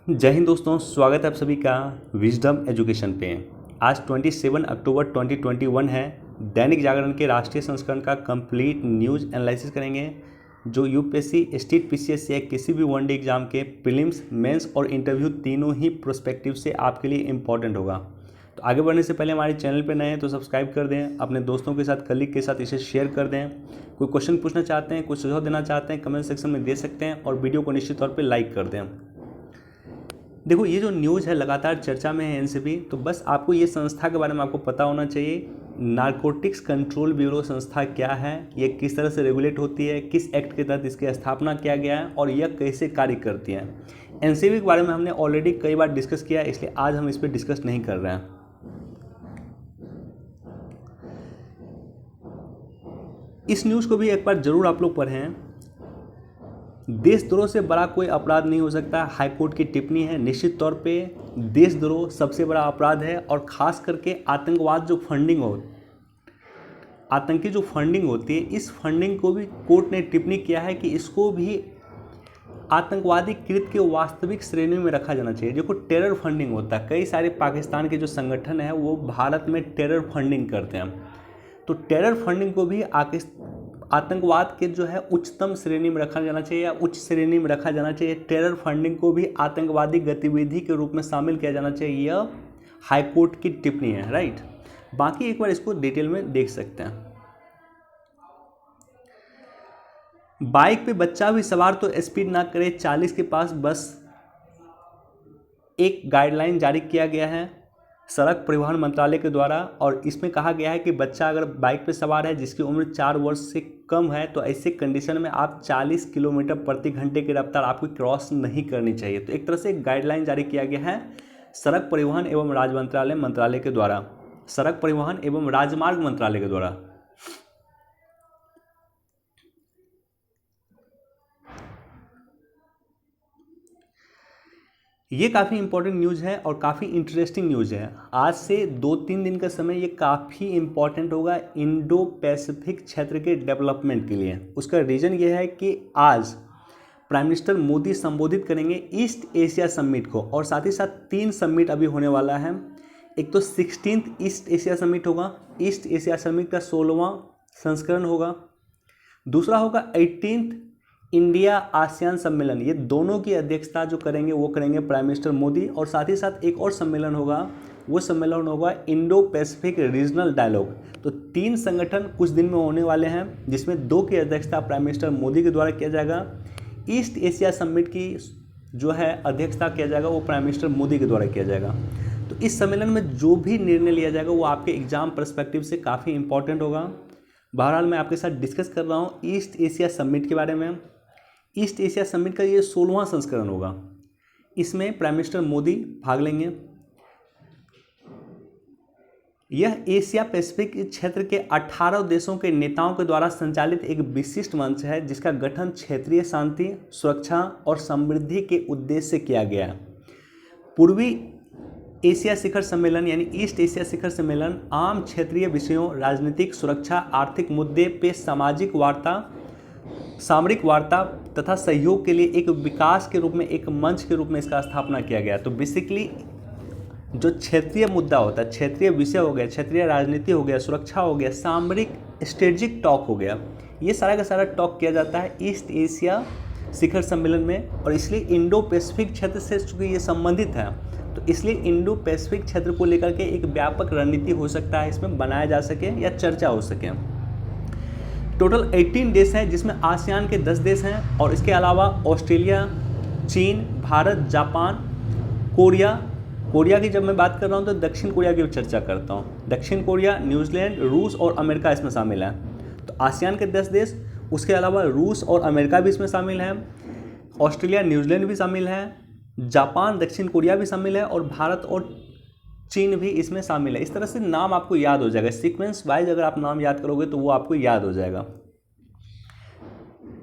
जय हिंद दोस्तों, स्वागत है आप सभी का विजडम एजुकेशन पे। आज 27 अक्टूबर 2021 है। दैनिक जागरण के राष्ट्रीय संस्करण का कंप्लीट न्यूज़ एनालिसिस करेंगे जो यूपीएससी, स्टेट पीसीएस या किसी भी वनडे एग्जाम के प्रीलिम्स, मेंस और इंटरव्यू तीनों ही प्रोस्पेक्टिव से आपके लिए इंपॉर्टेंट होगा। तो आगे बढ़ने से पहले हमारे चैनल पर नए हैं तो सब्सक्राइब कर दें, अपने दोस्तों के साथ, कलीग के साथ इसे शेयर कर दें। कोई क्वेश्चन पूछना चाहते हैं, कुछ सुझाव देना चाहते हैं, कमेंट सेक्शन में दे सकते हैं और वीडियो को निश्चित तौर पर लाइक कर दें। देखो, ये जो न्यूज़ है लगातार चर्चा में है एनसीबी, तो बस आपको ये संस्था के बारे में आपको पता होना चाहिए। नारकोटिक्स कंट्रोल ब्यूरो संस्था क्या है, ये किस तरह से रेगुलेट होती है, किस एक्ट के तहत इसकी स्थापना किया गया है और यह कैसे कार्य करती है। एनसीबी के बारे में हमने ऑलरेडी कई बार डिस्कस किया है, इसलिए आज हम इस पर डिस्कस नहीं कर रहे हैं। इस न्यूज़ को भी एक बार जरूर आप लोग पढ़ें। देशद्रोह से बड़ा कोई अपराध नहीं हो सकता, हाईकोर्ट की टिप्पणी है। निश्चित तौर पे देशद्रोह सबसे बड़ा अपराध है और ख़ास करके आतंकवाद जो फंडिंग हो, आतंकी जो फंडिंग होती है, इस फंडिंग को भी कोर्ट ने टिप्पणी किया है कि इसको भी आतंकवादी कृत्य के वास्तविक श्रेणी में रखा जाना चाहिए। देखो, टेरर फंडिंग होता है, कई सारे पाकिस्तान के जो संगठन है वो भारत में टेरर फंडिंग करते हैं, तो टेरर फंडिंग को भी आतंकवाद के जो है उच्चतम श्रेणी में रखा जाना चाहिए या उच्च श्रेणी में रखा जाना चाहिए। टेरर फंडिंग को भी आतंकवादी गतिविधि के रूप में शामिल किया जाना चाहिए। यह हाईकोर्ट की टिप्पणी है, राइट। बाकी एक बार इसको डिटेल में देख सकते हैं। बाइक पे बच्चा भी सवार तो स्पीड ना करे, 40 के पास बस एक गाइडलाइन जारी किया गया है सड़क परिवहन मंत्रालय के द्वारा, और इसमें कहा गया है कि बच्चा अगर बाइक पर सवार है जिसकी उम्र 4 वर्ष से कम है तो ऐसे कंडीशन में आप 40 किलोमीटर प्रति घंटे की रफ्तार आपको क्रॉस नहीं करनी चाहिए। तो एक तरह से गाइडलाइन जारी किया गया है सड़क परिवहन एवं राजमंत्रालय मंत्रालय के द्वारा, सड़क परिवहन एवं राजमार्ग मंत्रालय के द्वारा। ये काफ़ी इंपॉर्टेंट न्यूज़ है और काफ़ी इंटरेस्टिंग न्यूज़ है। आज से 2-3 दिन का समय ये काफ़ी इंपॉर्टेंट होगा इंडो पैसिफिक क्षेत्र के डेवलपमेंट के लिए। उसका रीज़न ये है कि आज प्राइम मिनिस्टर मोदी संबोधित करेंगे ईस्ट एशिया समिट को, और साथ ही साथ 3 समिट अभी होने वाला है। एक तो 16th ईस्ट एशिया समिट होगा, ईस्ट एशिया समिट का 16वां संस्करण होगा। दूसरा होगा 18th इंडिया आसियान सम्मेलन। ये दोनों की अध्यक्षता जो करेंगे वो करेंगे प्राइम मिनिस्टर मोदी, और साथ ही साथ एक और सम्मेलन होगा, वो सम्मेलन होगा इंडो पैसिफिक रीजनल डायलॉग। तो 3 संगठन कुछ दिन में होने वाले हैं जिसमें 2 की अध्यक्षता प्राइम मिनिस्टर मोदी के द्वारा किया जाएगा। ईस्ट एशिया समिट की जो है अध्यक्षता किया जाएगा वो प्राइम मिनिस्टर मोदी के द्वारा किया जाएगा। तो इस सम्मेलन में जो भी निर्णय लिया जाएगा वो आपके एग्जाम पर्सपेक्टिव से काफ़ी इंपॉर्टेंट होगा। बहरहाल मैं आपके साथ डिस्कस कर रहा हूँ ईस्ट एशिया समिट के बारे में। ईस्ट एशिया समिट का ये 16वां संस्करण होगा। इसमें प्राइम मिनिस्टर मोदी भाग लेंगे। यह एशिया पैसिफिक क्षेत्र के 18 देशों के नेताओं के द्वारा संचालित एक विशिष्ट मंच है जिसका गठन क्षेत्रीय शांति, सुरक्षा और समृद्धि के उद्देश्य से किया गया है। पूर्वी एशिया शिखर सम्मेलन यानी ईस्ट एशिया शिखर सम्मेलन आम क्षेत्रीय विषयों, राजनीतिक, सुरक्षा, आर्थिक मुद्दे पे सामाजिक वार्ता, सामरिक वार्ता तथा सहयोग के लिए एक विकास के रूप में, एक मंच के रूप में इसका स्थापना किया गया। तो बेसिकली जो क्षेत्रीय मुद्दा होता है, क्षेत्रीय विषय हो गया, क्षेत्रीय राजनीति हो गया, सुरक्षा हो गया, सामरिक स्ट्रेटेजिक टॉक हो गया, ये सारा का सारा टॉक किया जाता है ईस्ट एशिया शिखर सम्मेलन में। और इसलिए इंडो पैसिफिक क्षेत्र से चूँकि ये संबंधित है तो इसलिए इंडो पैसिफिक क्षेत्र को लेकर के एक व्यापक रणनीति हो सकता है, इसमें बनाया जा सके या चर्चा हो सके। टोटल 18 देश हैं जिसमें आसियान के 10 देश हैं और इसके अलावा ऑस्ट्रेलिया, चीन, भारत, जापान, कोरिया की जब मैं बात कर रहा हूँ तो दक्षिण कोरिया की चर्चा करता हूँ। दक्षिण कोरिया, न्यूजीलैंड, रूस और अमेरिका इसमें शामिल है। तो आसियान के 10 देश, उसके अलावा रूस और अमेरिका भी इसमें शामिल है, ऑस्ट्रेलिया, न्यूजीलैंड भी शामिल है, जापान, दक्षिण कोरिया भी शामिल है और भारत और चीन भी इसमें शामिल है। इस तरह से नाम आपको याद हो जाएगा, सीक्वेंस वाइज अगर आप नाम याद करोगे तो वो आपको याद हो जाएगा।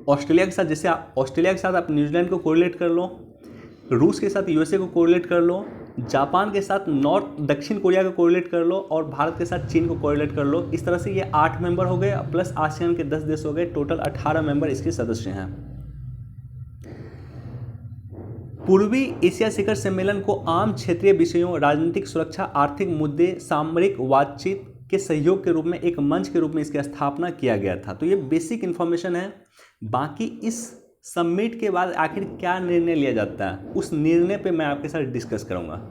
ऑस्ट्रेलिया के साथ, जैसे ऑस्ट्रेलिया के साथ आप न्यूजीलैंड को कोरिलेट कर लो, रूस के साथ यूएसए को कोरिलेट कर लो, जापान के साथ दक्षिण कोरिया को कोरिलेट कर लो और भारत के साथ चीन को कोरिलेट कर लो। इस तरह से ये 8 मेंबर हो गए प्लस आसियान के 10 देश हो गए, टोटल 18 मेंबर इसके सदस्य हैं। पूर्वी एशिया शिखर सम्मेलन को आम क्षेत्रीय विषयों, राजनीतिक सुरक्षा, आर्थिक मुद्दे, सामरिक बातचीत के सहयोग के रूप में एक मंच के रूप में इसकी स्थापना किया गया था। तो ये बेसिक इन्फॉर्मेशन है। बाकी इस समिट के बाद आखिर क्या निर्णय लिया जाता है, उस निर्णय पे मैं आपके साथ डिस्कस करूँगा।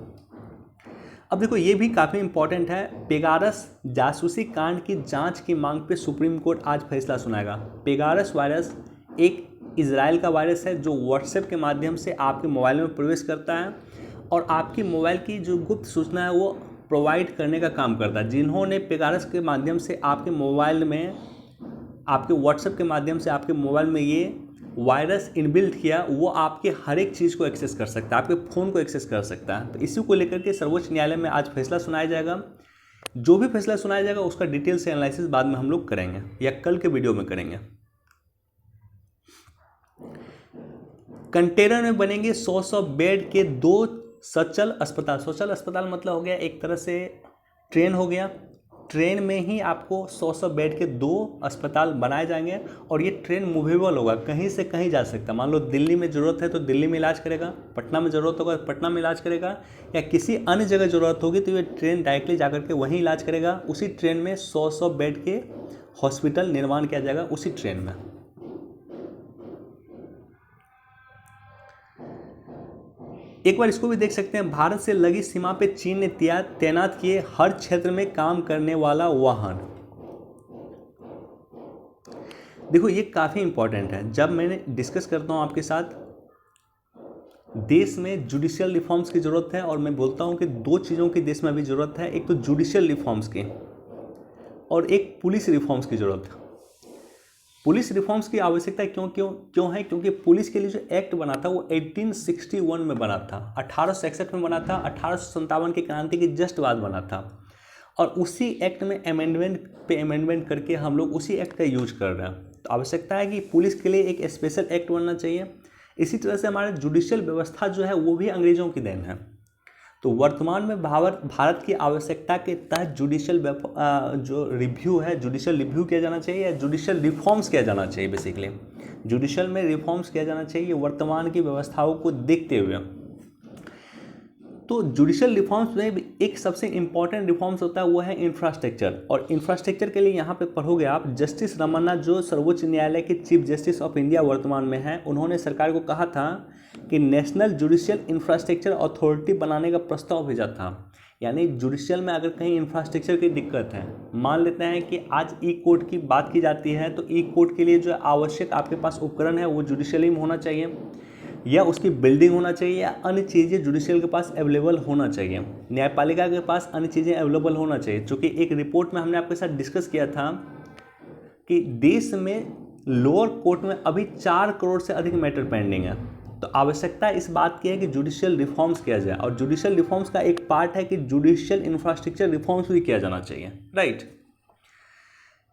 अब देखो, ये भी काफ़ी इंपॉर्टेंट है। पेगासस जासूसी कांड की जांच की मांग पे सुप्रीम कोर्ट आज फैसला सुनाएगा। पेगासस वायरस एक इजराइल का वायरस है जो व्हाट्सएप के माध्यम से आपके मोबाइल में प्रवेश करता है और आपकी मोबाइल की जो गुप्त सूचना है वो प्रोवाइड करने का काम करता है। जिन्होंने पेगासस के माध्यम से आपके मोबाइल में, आपके व्हाट्सएप के माध्यम से आपके मोबाइल में ये वायरस इनबिल्ट किया, वो आपके हर एक चीज़ को एक्सेस कर सकता है, आपके फ़ोन को एक्सेस कर सकता है। तो इसी को लेकर के सर्वोच्च न्यायालय में आज फैसला सुनाया जाएगा। जो भी फैसला सुनाया जाएगा उसका डिटेल से एनालिसिस बाद में हम लोग करेंगे या कल के वीडियो में करेंगे। कंटेनर में बनेंगे 100 बेड के 2 सचल अस्पताल। सचल अस्पताल मतलब हो गया एक तरह से ट्रेन हो गया। ट्रेन में ही आपको 100 बेड के 2 अस्पताल बनाए जाएंगे और ये ट्रेन मूवेबल होगा, कहीं से कहीं जा सकता है। मान लो दिल्ली में ज़रूरत है तो दिल्ली में इलाज करेगा, पटना में ज़रूरत होगा तो पटना में इलाज करेगा, या किसी अन्य जगह ज़रूरत होगी तो ये ट्रेन डायरेक्टली जाकर के वहीं इलाज करेगा। उसी ट्रेन में 100 बेड के हॉस्पिटल निर्माण किया जाएगा उसी ट्रेन में। एक बार इसको भी देख सकते हैं। भारत से लगी सीमा पे चीन ने तैनात किए हर क्षेत्र में काम करने वाला वाहन। देखो, ये काफ़ी इंपॉर्टेंट है। जब मैंने डिस्कस करता हूँ आपके साथ, देश में जुडिशियल रिफॉर्म्स की ज़रूरत है और मैं बोलता हूँ कि 2 चीज़ों की देश में अभी ज़रूरत है। एक तो जुडिशियल रिफॉर्म्स की और एक पुलिस रिफॉर्म्स की ज़रूरत है। पुलिस रिफॉर्म्स की आवश्यकता क्यों है? क्योंकि पुलिस के लिए जो एक्ट बना था वो 1861 में बना था, 1861 में बना था, 1857 की क्रांति के जस्ट बाद बना था। और उसी एक्ट में अमेंडमेंट करके हम लोग उसी एक्ट का यूज कर रहे हैं। तो आवश्यकता है कि पुलिस के लिए एक स्पेशल एक्ट बनना चाहिए। इसी तरह से हमारे जुडिशियल व्यवस्था जो है वो भी अंग्रेज़ों की देन है। तो वर्तमान में भारत की आवश्यकता के तहत जुडिशियल जो रिव्यू है, जुडिशियल रिव्यू किया जाना चाहिए या जुडिशियल रिफॉर्म्स किया जाना चाहिए। बेसिकली जुडिशियल में रिफॉर्म्स किया जाना चाहिए वर्तमान की व्यवस्थाओं को देखते हुए। तो जुडिशियल रिफॉर्म्स में एक सबसे इम्पॉर्टेंट रिफॉर्म्स होता है वो है इंफ्रास्ट्रक्चर। और इंफ्रास्ट्रक्चर के लिए यहाँ पे पढ़ोगे आप, जस्टिस रमन्ना जो सर्वोच्च न्यायालय के चीफ जस्टिस ऑफ इंडिया वर्तमान में हैं, उन्होंने सरकार को कहा था कि नेशनल जुडिशियल इंफ्रास्ट्रक्चर अथॉरिटी बनाने का प्रस्ताव भेजा था। यानी जुडिशियल में अगर कहीं इंफ्रास्ट्रक्चर की दिक्कत है, मान लेते हैं कि आज ई कोर्ट की बात की जाती है, तो ई कोर्ट के लिए जो आवश्यक आपके पास उपकरण है वो जुडिशियली में होना चाहिए, या उसकी बिल्डिंग होना चाहिए, या अन्य चीज़ें जुडिशियल के पास अवेलेबल होना चाहिए, न्यायपालिका के पास अन्य चीज़ें अवेलेबल होना चाहिए। चूँकि एक रिपोर्ट में हमने आपके साथ डिस्कस किया था कि देश में लोअर कोर्ट में अभी 4 करोड़ से अधिक मैटर पेंडिंग है। तो आवश्यकता इस बात की है कि जुडिशियल रिफॉर्म्स किया जाए, और जुडिशियल रिफॉर्म्स का एक पार्ट है कि जुडिशियल इंफ्रास्ट्रक्चर रिफॉर्म्स भी किया जाना चाहिए। राइट।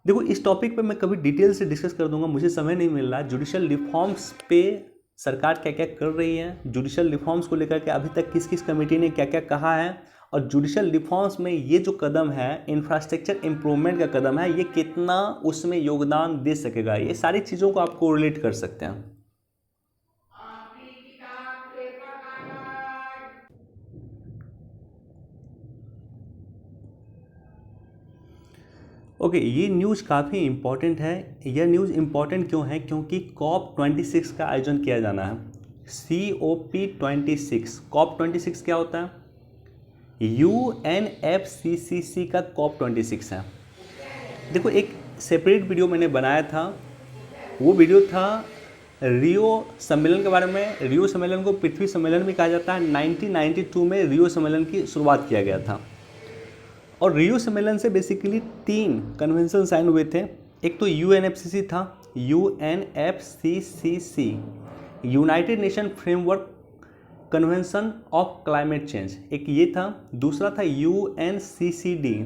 देखो, इस टॉपिक पे मैं कभी डिटेल से डिस्कस कर दूंगा, मुझे समय नहीं मिल रहा। जुडिशियल रिफॉर्म्स पे सरकार क्या क्या कर रही है, जुडिशियल रिफॉर्म्स को लेकर के अभी तक किस किस कमेटी ने क्या क्या कहा है, और जुडिशियल रिफॉर्म्स में ये जो कदम है, इंफ्रास्ट्रक्चर इम्प्रूवमेंट का कदम है, ये कितना उसमें योगदान दे सकेगा, ये सारी चीज़ों को आपको रिलेट कर सकते हैं। ओके, ये न्यूज़ काफ़ी इम्पॉर्टेंट है। यह न्यूज़ इम्पॉर्टेंट क्यों है? क्योंकि COP26 का आयोजन किया जाना है। COP26, COP26 क्या होता है? UNFCCC का COP26 है। देखो, एक सेपरेट वीडियो मैंने बनाया था, वो वीडियो था रियो सम्मेलन के बारे में। रियो सम्मेलन को पृथ्वी सम्मेलन भी कहा जाता है। 1992 में रियो सम्मेलन की शुरुआत किया गया था, और रियो सम्मेलन से बेसिकली 3 कन्वेंशन साइन हुए थे। एक तो UNFCCC था, UNFCCC united nation framework convention of climate change, एक ये था। दूसरा था UNCCD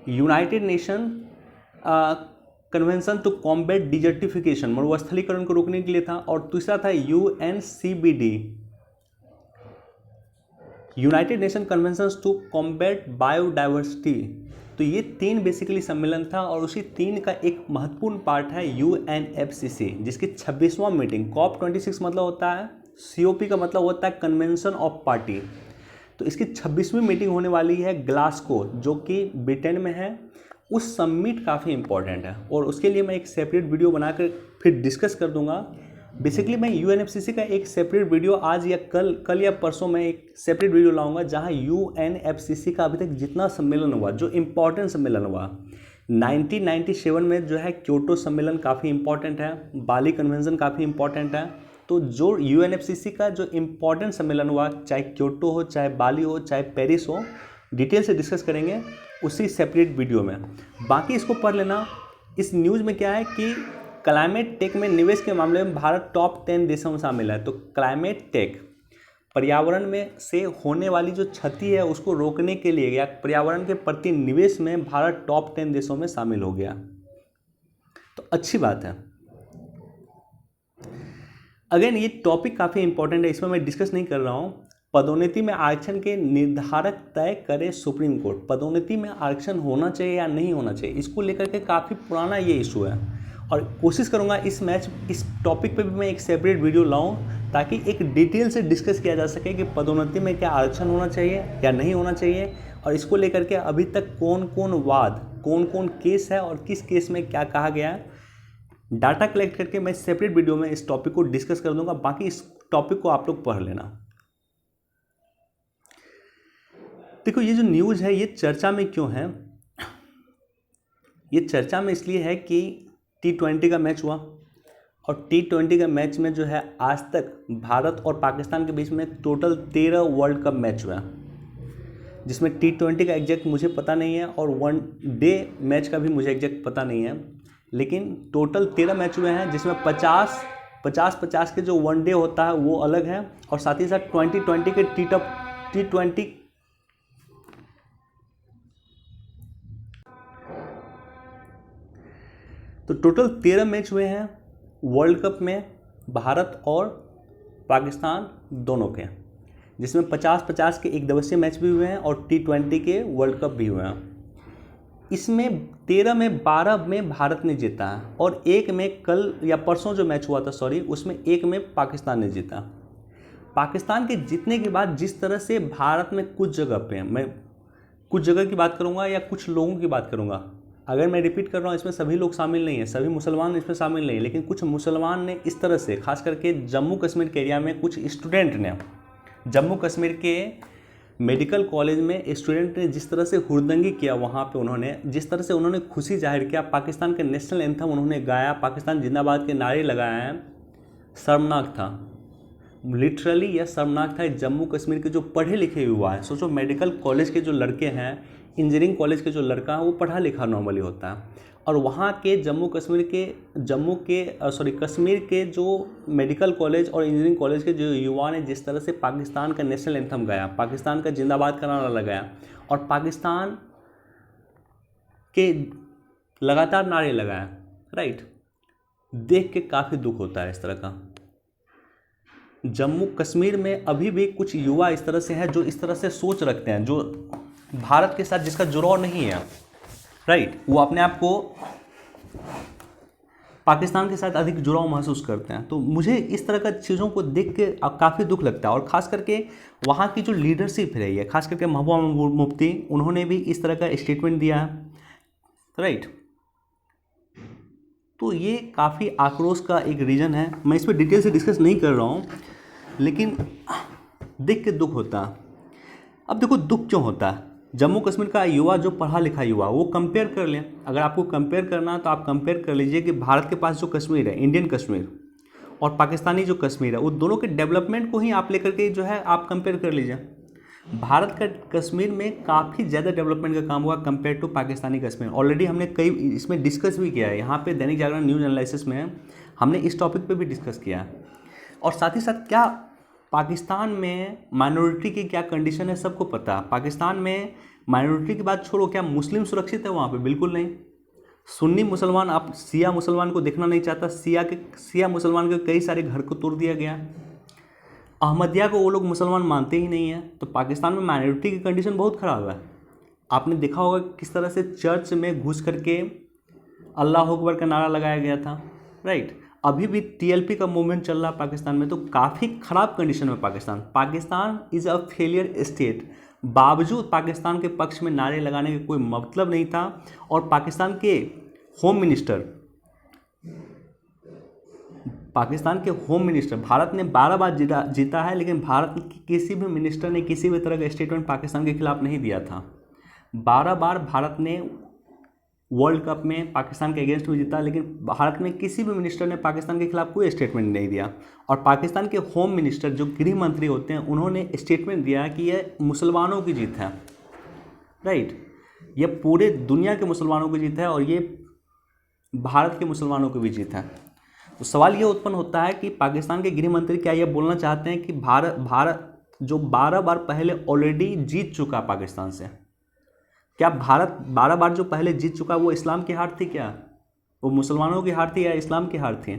united nation convention to combat desertification, मरुस्थलीकरण को रोकने के लिए था। और तीसरा था UNCBD united nation convention to combat biodiversity. तो ये 3 बेसिकली सम्मेलन था, और उसी 3 का एक महत्वपूर्ण पार्ट है UNFCCC, जिसकी 26वां मीटिंग। COP26 मतलब होता है COP का मतलब होता है कन्वेंशन ऑफ पार्टी। तो इसकी 26वीं मीटिंग होने वाली है ग्लासगो, जो कि ब्रिटेन में है। उस समिट काफ़ी इंपॉर्टेंट है और उसके लिए मैं एक सेपरेट वीडियो बनाकर फिर डिस्कस कर दूंगा। बेसिकली मैं UNFCCC का एक सेपरेट वीडियो आज या कल या परसों में एक सेपरेट वीडियो लाऊंगा, जहां UNFCCC का अभी तक जितना सम्मेलन हुआ, जो इम्पोर्टेंट सम्मेलन हुआ 1997 में जो है क्योटो सम्मेलन काफ़ी इंपॉर्टेंट है, बाली कन्वेंशन काफ़ी इंपॉर्टेंट है। तो जो UNFCCC का जो इम्पोर्टेंट सम्मेलन हुआ, चाहे क्योटो हो, चाहे बाली हो, चाहे पेरिस हो, डिटेल से डिस्कस करेंगे उसी सेपरेट वीडियो में। बाकी इसको पढ़ लेना। इस न्यूज़ में क्या है कि क्लाइमेट टेक में निवेश के मामले में भारत टॉप 10 देशों में शामिल है। तो क्लाइमेट टेक, पर्यावरण में से होने वाली जो क्षति है उसको रोकने के लिए या पर्यावरण के प्रति निवेश में भारत टॉप 10 देशों में शामिल हो गया। तो अच्छी बात है। अगेन ये टॉपिक काफ़ी इंपॉर्टेंट है, इसमें मैं डिस्कस नहीं कर रहा हूँ। पदोन्नति में आरक्षण के निर्धारक तय करे सुप्रीम कोर्ट। पदोन्नति में आरक्षण होना चाहिए या नहीं होना चाहिए, इसको लेकर के काफ़ी पुराना ये इशू है और कोशिश करूँगा इस टॉपिक पे भी मैं एक सेपरेट वीडियो लाऊं, ताकि एक डिटेल से डिस्कस किया जा सके कि पदोन्नति में क्या आरक्षण होना चाहिए या नहीं होना चाहिए, और इसको लेकर के अभी तक कौन कौन केस है और किस केस में क्या कहा गया है। डाटा कलेक्ट करके मैं सेपरेट वीडियो में इस टॉपिक को डिस्कस कर दूंगा। बाकी इस टॉपिक को आप लोग पढ़ लेना। देखो ये जो न्यूज़ है ये चर्चा में क्यों है? ये चर्चा में इसलिए है कि T20 का मैच हुआ और T20 का मैच में जो है आज तक भारत और पाकिस्तान के बीच में टोटल 13 वर्ल्ड कप मैच हुआ, जिसमें T20 का एग्जैक्ट मुझे पता नहीं है और वन डे मैच का भी मुझे एग्जैक्ट पता नहीं है, लेकिन टोटल 13 मैच हुए हैं, जिसमें 50 के जो वन डे होता है वो अलग है, और साथ ही साथ 2020 के T20 तो टोटल 13 मैच हुए हैं वर्ल्ड कप में भारत और पाकिस्तान दोनों के, जिसमें 50 के एक दिवसीय मैच भी हुए हैं और T20 के वर्ल्ड कप भी हुए हैं। इसमें 13 में 12 में भारत ने जीता है और एक में कल या परसों जो मैच हुआ था उसमें एक में पाकिस्तान ने जीता। पाकिस्तान के जीतने के बाद जिस तरह से भारत में कुछ जगह पे, मैं कुछ जगह की बात करूंगा या कुछ लोगों की बात करूंगा, अगर मैं रिपीट कर रहा हूँ इसमें सभी लोग शामिल नहीं हैं, सभी मुसलमान इसमें शामिल नहीं, लेकिन कुछ मुसलमान ने इस तरह से, खास करके जम्मू कश्मीर के एरिया में कुछ स्टूडेंट ने, जम्मू कश्मीर के मेडिकल कॉलेज में स्टूडेंट ने जिस तरह से हुड़दंगी किया, वहाँ पे उन्होंने जिस तरह से उन्होंने खुशी जाहिर किया, पाकिस्तान के नेशनल एंथम उन्होंने गाया, पाकिस्तान जिंदाबाद के नारे लगाए हैं, शर्मनाक था, लिटरली यह शर्मनाक था। जम्मू कश्मीर के जो पढ़े लिखे युवा है, सोचो मेडिकल कॉलेज के जो लड़के हैं, इंजीनियरिंग कॉलेज के जो लड़का है वो पढ़ा लिखा नॉर्मली होता है, और वहाँ के कश्मीर के जो मेडिकल कॉलेज और इंजीनियरिंग कॉलेज के जो युवा ने जिस तरह से पाकिस्तान का नेशनल एंथम गाया, पाकिस्तान का जिंदाबाद का नारा लगाया और पाकिस्तान के लगातार नारे लगाया, राइट, देख के काफ़ी दुख होता है इस तरह का। जम्मू कश्मीर में अभी भी कुछ युवा इस तरह से हैं जो इस तरह से सोच रखते हैं, जो भारत के साथ जिसका जुड़ाव नहीं है, राइट, वो अपने आप को पाकिस्तान के साथ अधिक जुड़ाव महसूस करते हैं। तो मुझे इस तरह का चीज़ों को देख के काफ़ी दुख लगता है, और ख़ास करके वहाँ की जो लीडरशिप रही है, खास करके महबूबा मुफ्ती, उन्होंने भी इस तरह का स्टेटमेंट दिया है, राइट। तो ये काफ़ी आक्रोश का एक रीज़न है। मैं इस पर डिटेल से डिस्कस नहीं कर रहा हूँ, लेकिन देख के दुख होता है। अब देखो दुख क्यों होता है, जम्मू कश्मीर का युवा, जो पढ़ा लिखा युवा, वो कंपेयर कर लें, अगर आपको कंपेयर करना तो आप कंपेयर कर लीजिए कि भारत के पास जो कश्मीर है, इंडियन कश्मीर, और पाकिस्तानी जो कश्मीर है, वो दोनों के डेवलपमेंट को ही आप लेकर के जो है आप कंपेयर कर लीजिए। भारत का कश्मीर में काफ़ी ज़्यादा डेवलपमेंट का काम हुआ compare to Pakistani Kashmir. Already हमने कई इसमें डिस्कस भी किया है, यहाँ पे दैनिक जागरण न्यूज़ एनालिसिस में हमने इस टॉपिक पे भी डिस्कस किया है। और साथ ही साथ क्या पाकिस्तान में माइनॉरिटी की क्या कंडीशन है सबको पता है। पाकिस्तान में माइनॉरिटी की बात छोड़ो, क्या मुस्लिम सुरक्षित है वहाँ पे? बिल्कुल नहीं। सुन्नी मुसलमान, आप शिया मुसलमान को देखना नहीं चाहता, शिया मुसलमान के कई सारे घर को तोड़ दिया गया। अहमदिया को वो लोग मुसलमान मानते ही नहीं हैं। तो पाकिस्तान में माइनॉरिटी की कंडीशन बहुत ख़राब है। आपने देखा होगा किस तरह से चर्च में घुस करके अल्लाह अकबर का नारा लगाया गया था, राइट। अभी भी टीएलपी का मूवमेंट चल रहा है पाकिस्तान में, तो काफ़ी ख़राब कंडीशन में Pakistan is a failure state. बावजूद पाकिस्तान के पक्ष में नारे लगाने का कोई मतलब नहीं था, और पाकिस्तान के होम मिनिस्टर भारत ने 12 बार जीता है, लेकिन भारत के किसी भी मिनिस्टर ने किसी भी तरह का स्टेटमेंट पाकिस्तान के खिलाफ नहीं दिया था। 12 बार भारत ने वर्ल्ड कप में पाकिस्तान के अगेंस्ट में जीता, लेकिन भारत में किसी भी मिनिस्टर ने पाकिस्तान के खिलाफ कोई स्टेटमेंट नहीं दिया। और पाकिस्तान के होम मिनिस्टर जो गृह मंत्री होते हैं, उन्होंने स्टेटमेंट दिया कि यह मुसलमानों की जीत है, राइट, यह पूरे दुनिया के मुसलमानों की जीत है और ये भारत के मुसलमानों की भी जीत है। तो सवाल ये उत्पन्न होता है कि पाकिस्तान के गृह मंत्री क्या ये बोलना चाहते हैं कि भारत जो 12 बार पहले ऑलरेडी जीत चुका पाकिस्तान से, क्या भारत 12 बार जो पहले जीत चुका वो इस्लाम की हार थी? क्या वो मुसलमानों की हार थी या इस्लाम की हार थी?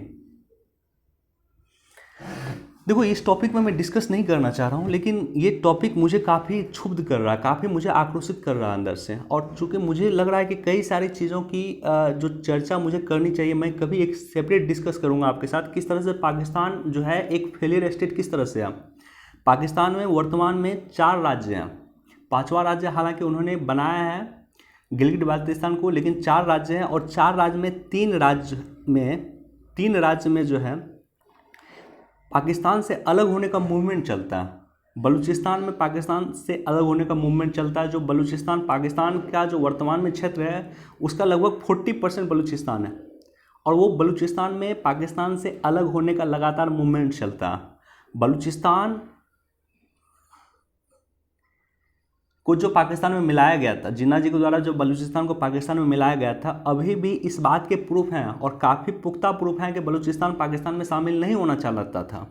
देखो, इस टॉपिक में मैं डिस्कस नहीं करना चाह रहा हूँ, लेकिन ये टॉपिक मुझे काफ़ी क्षुब्ध कर रहा है, काफ़ी मुझे आक्रोशित कर रहा है अंदर से। और चूँकि मुझे लग रहा है कि कई सारी चीज़ों की जो चर्चा मुझे करनी चाहिए, मैं कभी एक सेपरेट डिस्कस करूँगा आपके साथ, किस तरह से पाकिस्तान जो है एक फेलियर स्टेट किस तरह से है। पाकिस्तान में वर्तमान में 4 राज्य हैं, 5वां राज्य हालांकि उन्होंने बनाया है गिलगिट बाल्टिस्तान को, लेकिन 4 राज्य हैं, और 4 राज्य में 3 राज्य में जो है पाकिस्तान से अलग होने का मूवमेंट चलता है। बलूचिस्तान में पाकिस्तान से अलग होने का मूवमेंट चलता है। जो बलूचिस्तान पाकिस्तान का जो वर्तमान में क्षेत्र है, उसका लगभग 40% बलूचिस्तान है, और वो बलूचिस्तान में पाकिस्तान से अलग होने का लगातार मूवमेंट चलता है। बलूचिस्तान को जो पाकिस्तान में मिलाया गया था, जिन्ना जी के द्वारा जो बलूचिस्तान को पाकिस्तान में मिलाया गया था, अभी भी इस बात के प्रूफ हैं और काफ़ी पुख्ता प्रूफ हैं कि बलूचिस्तान पाकिस्तान में शामिल नहीं होना चाहता था।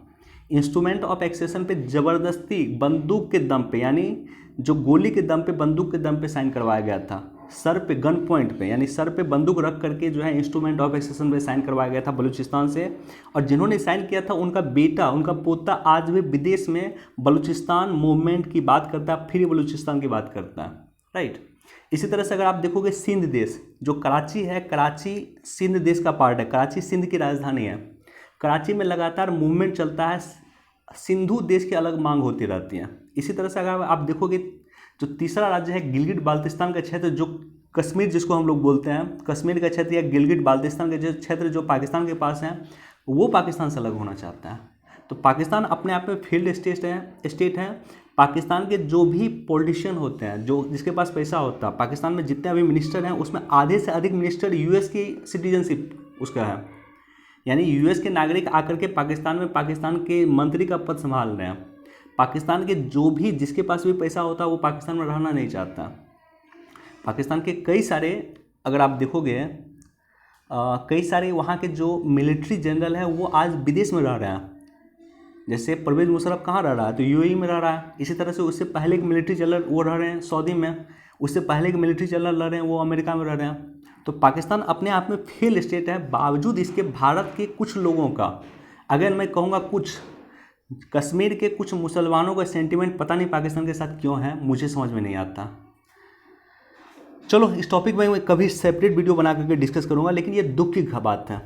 इंस्ट्रूमेंट ऑफ एक्सेशन पे ज़बरदस्ती बंदूक के दम पे, यानी जो गोली के दम पे, बंदूक के दम पे साइन करवाया गया था। सर पे गन पॉइंट पे, यानी सर पे बंदूक रख करके जो है इंस्ट्रूमेंट ऑफ एक्सेशन पे साइन करवाया गया था बलूचिस्तान से। और जिन्होंने साइन किया था, उनका बेटा, उनका पोता आज भी विदेश में बलूचिस्तान मूवमेंट की बात करता है, फ्री बलूचिस्तान की बात करता है, राइट। इसी तरह से अगर आप देखोगे सिंध देश, जो कराची है, कराची सिंध देश का पार्ट है, कराची सिंध की राजधानी है। कराची में लगातार मूवमेंट चलता है, सिंधु देश की अलग मांग होती रहती है। इसी तरह से अगर आप देखोगे, जो तीसरा राज्य है गिलगिट बाल्टिस्तान का क्षेत्र, जो कश्मीर जिसको हम लोग बोलते हैं, कश्मीर का क्षेत्र या गिलगिट बाल्टिस्तान का जो क्षेत्र जो पाकिस्तान के पास है, वो पाकिस्तान से अलग होना चाहता है। तो पाकिस्तान अपने आप में फील्ड स्टेट है। पाकिस्तान के जो भी पॉलिटिशियन होते हैं, जो जिसके पास पैसा होता है, पाकिस्तान में जितने अभी मिनिस्टर हैं, उसमें आधे से अधिक मिनिस्टर यूएस की सिटीजनशिप उसका है, यानी यूएस के नागरिक आकर के पाकिस्तान में पाकिस्तान के मंत्री का पद संभाल रहे हैं। पाकिस्तान के जो भी जिसके पास भी पैसा होता है, वो पाकिस्तान में रहना नहीं चाहता। पाकिस्तान के कई सारे, अगर आप देखोगे, कई सारे वहाँ के जो मिलिट्री जनरल हैं, वो आज विदेश में रह रहे हैं। जैसे परवेज मुशर्रफ कहाँ रह रहा है? तो यूएई में रह रहा है। इसी तरह से उससे पहले के मिलिट्री जनरल वो रह रहे हैं सऊदी में, उससे पहले के मिलिट्री जनरल रह रहे हैं वो अमेरिका में रह रहे हैं। तो पाकिस्तान अपने आप में फेल स्टेट है। बावजूद इसके भारत के कुछ लोगों का, अगर मैं कहूँगा कुछ, कश्मीर के कुछ मुसलमानों का सेंटिमेंट पता नहीं पाकिस्तान के साथ क्यों है, मुझे समझ में नहीं आता। चलो, इस टॉपिक में मैं कभी सेपरेट वीडियो बना करके डिस्कस करूँगा, लेकिन ये दुख की बात है।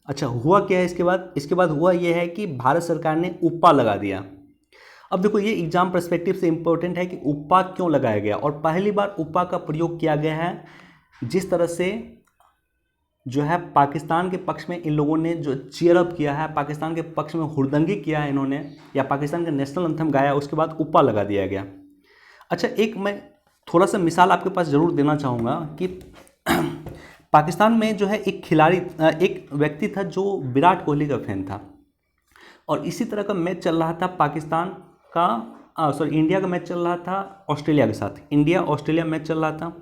अच्छा, हुआ क्या है इसके बाद हुआ ये है कि भारत सरकार ने UPPA लगा दिया। अब देखो, ये एग्जाम पर्सपेक्टिव से इम्पोर्टेंट है कि UPPA क्यों लगाया गया, और पहली बार UPPA का प्रयोग किया गया है। जिस तरह से जो है पाकिस्तान के पक्ष में इन लोगों ने जो चीयर अप किया है, पाकिस्तान के पक्ष में हुड़दंगी किया है इन्होंने, या पाकिस्तान का नेशनल एंथम गाया, उसके बाद UPPA लगा दिया गया। अच्छा, एक मैं थोड़ा सा मिसाल आपके पास ज़रूर देना चाहूँगा कि पाकिस्तान में जो है एक खिलाड़ी, एक व्यक्ति था जो विराट कोहली का फैन था, और इसी तरह का मैच चल रहा था पाकिस्तान का, इंडिया का मैच चल रहा था ऑस्ट्रेलिया के साथ, इंडिया ऑस्ट्रेलिया मैच चल रहा था,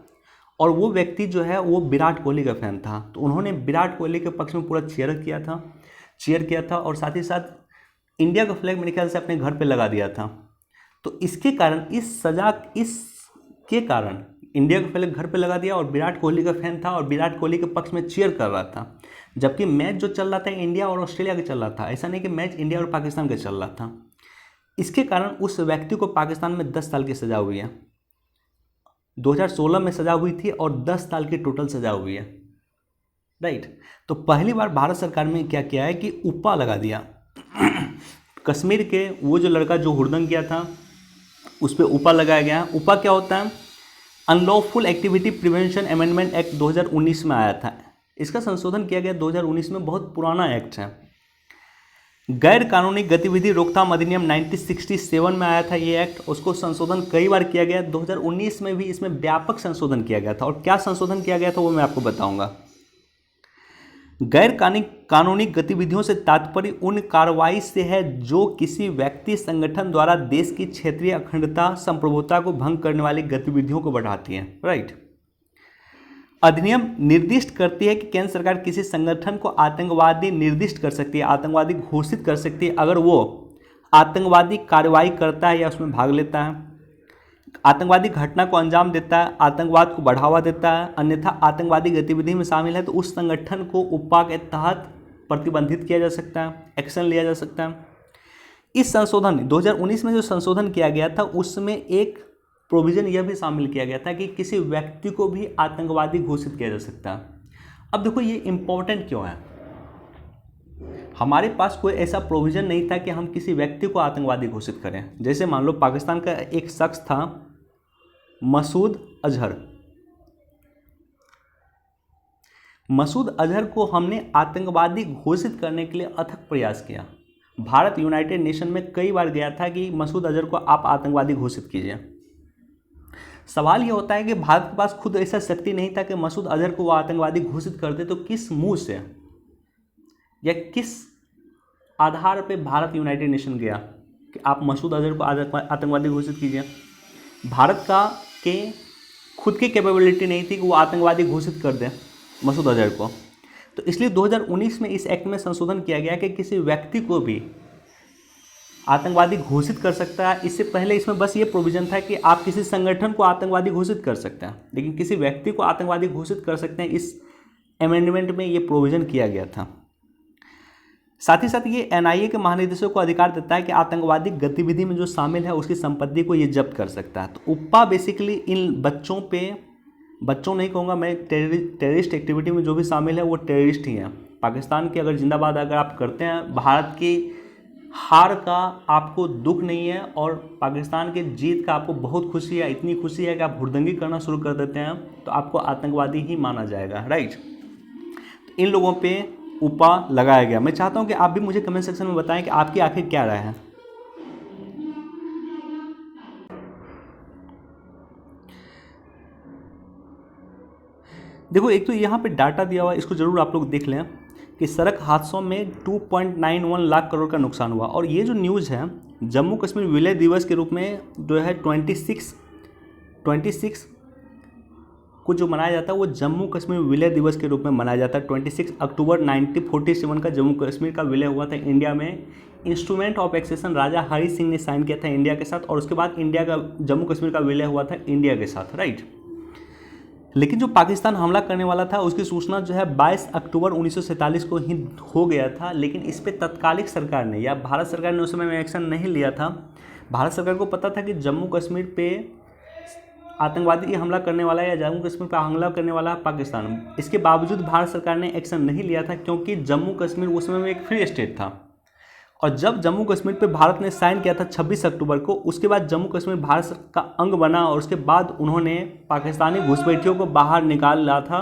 और वो व्यक्ति जो है वो विराट कोहली का फैन था। तो उन्होंने विराट कोहली के पक्ष में पूरा चीयर किया था, और साथ ही साथ इंडिया का फ्लैग मेरे ख्याल से अपने घर पे लगा दिया था। तो इसके कारण, इसके कारण इंडिया का फ्लैग घर पे लगा दिया, और विराट कोहली का फैन था और विराट कोहली के पक्ष में चीयर कर रहा था, जबकि मैच जो चल रहा था इंडिया और ऑस्ट्रेलिया का चल रहा था। ऐसा नहीं कि मैच इंडिया और पाकिस्तान का चल रहा था। इसके कारण उस व्यक्ति को पाकिस्तान में 10 साल की सज़ा हुई है। 2016 में सज़ा हुई थी और 10 साल की टोटल सज़ा हुई है। राइट। तो पहली बार भारत सरकार में क्या किया है कि उपा लगा दिया। कश्मीर के वो जो लड़का जो हुड़दंग किया था उस पर उपा लगाया गया है। उपा क्या होता है? Unlawful activity prevention amendment act 2019 में आया था। इसका संशोधन किया गया 2019 में, बहुत पुराना एक्ट है। गैर कानूनी गतिविधि रोकथाम अधिनियम 1967 में आया था ये एक्ट, उसको संशोधन कई बार किया गया। 2019 में भी इसमें व्यापक संशोधन किया गया था। और क्या संशोधन किया गया था वो मैं आपको बताऊंगा। गैर कानूनी गतिविधियों से तात्पर्य उन कार्रवाई से है जो किसी व्यक्ति संगठन द्वारा देश की क्षेत्रीय अखंडता संप्रभुता को भंग करने वाली गतिविधियों को बढ़ाती है। राइट। अधिनियम निर्दिष्ट करती है कि केंद्र सरकार किसी संगठन को आतंकवादी निर्दिष्ट कर सकती है, आतंकवादी घोषित कर सकती है अगर वो आतंकवादी कार्रवाई करता है या उसमें भाग लेता है, आतंकवादी घटना को अंजाम देता है, आतंकवाद को बढ़ावा देता है, अन्यथा आतंकवादी गतिविधि में शामिल है, तो उस संगठन को उपा के तहत प्रतिबंधित किया जा सकता है, एक्शन लिया जा सकता है। इस संशोधन 2019 में जो संशोधन किया गया था उसमें एक प्रोविजन यह भी शामिल किया गया था कि किसी व्यक्ति को भी आतंकवादी घोषित किया जा सकता है। अब देखो ये इंपॉर्टेंट क्यों है। हमारे पास कोई ऐसा प्रोविजन नहीं था कि हम किसी व्यक्ति को आतंकवादी घोषित करें। जैसे मान लो पाकिस्तान का एक शख्स था मसूद अजहर। मसूद अजहर को हमने आतंकवादी घोषित करने के लिए अथक प्रयास किया। भारत यूनाइटेड नेशन में कई बार गया था कि मसूद अजहर को आप आतंकवादी घोषित कीजिए। सवाल ये होता है कि भारत के पास खुद ऐसा शक्ति नहीं था कि मसूद अजहर को वो आतंकवादी घोषित कर दे, तो किस मुंह से या किस आधार पे भारत यूनाइटेड नेशन गया कि आप मसूद अजहर को आतंकवादी घोषित कीजिए। भारत का के खुद की कैपेबिलिटी नहीं थी कि वो आतंकवादी घोषित कर दे मसूद अजहर को। तो इसलिए 2019 में इस एक्ट में संशोधन किया गया कि किसी व्यक्ति को भी आतंकवादी घोषित कर सकता है। इससे पहले इसमें बस ये प्रोविज़न था कि आप किसी संगठन को आतंकवादी घोषित कर सकते हैं, लेकिन किसी व्यक्ति को आतंकवादी घोषित कर सकते हैं, इस अमेंडमेंट में ये प्रोविज़न किया गया था। साथ ही साथ ये एनआईए के महानिदेशक को अधिकार देता है कि आतंकवादी गतिविधि में जो शामिल है उसकी संपत्ति को ये जब्त कर सकता है। तो उपा बेसिकली इन बच्चों नहीं कहूँगा मैं, टेररिस्ट एक्टिविटी में जो भी शामिल है वो टेररिस्ट ही हैं। पाकिस्तान की अगर जिंदाबाद अगर आप करते हैं, भारत की हार का आपको दुख नहीं है और पाकिस्तान के जीत का आपको बहुत खुशी है, इतनी खुशी है कि आप हुड़दंगी करना शुरू कर देते हैं, तो आपको आतंकवादी ही माना जाएगा। राइट। तो इन लोगों पे उपा लगाया गया। मैं चाहता हूं कि आप भी मुझे कमेंट सेक्शन में बताएं कि आपकी आखिर क्या राय है। देखो एक तो यहाँ पे डाटा दिया हुआ है, इसको जरूर आप लोग देख लें कि सड़क हादसों में 2.91 लाख करोड़ का नुकसान हुआ। और ये जो न्यूज़ है जम्मू कश्मीर विलय दिवस के रूप में जो है 26 को जो मनाया जाता है वो जम्मू कश्मीर विलय दिवस के रूप में मनाया जाता है। 26 अक्टूबर 1947 का जम्मू कश्मीर का विलय हुआ था इंडिया में। इंस्ट्रूमेंट ऑफ एक्सेशन राजा हरि सिंह ने साइन किया था इंडिया के साथ, और उसके बाद इंडिया का जम्मू कश्मीर का विलय हुआ था इंडिया के साथ। राइट। लेकिन जो पाकिस्तान हमला करने वाला था उसकी सूचना जो है 22 अक्टूबर 1947 को ही हो गया था, लेकिन इस पर तत्कालिक सरकार ने या भारत सरकार ने उस समय में एक्शन नहीं लिया था। भारत सरकार को पता था कि जम्मू कश्मीर पे आतंकवादी हमला करने वाला है या जम्मू कश्मीर पर हमला करने वाला है पाकिस्तान। इसके बावजूद भारत सरकार ने एक्शन नहीं लिया था क्योंकि जम्मू कश्मीर उस समय में एक फ्री स्टेट था। और जब जम्मू कश्मीर पे भारत ने साइन किया था 26 अक्टूबर को, उसके बाद जम्मू कश्मीर भारत का अंग बना और उसके बाद उन्होंने पाकिस्तानी घुसपैठियों को बाहर निकाला था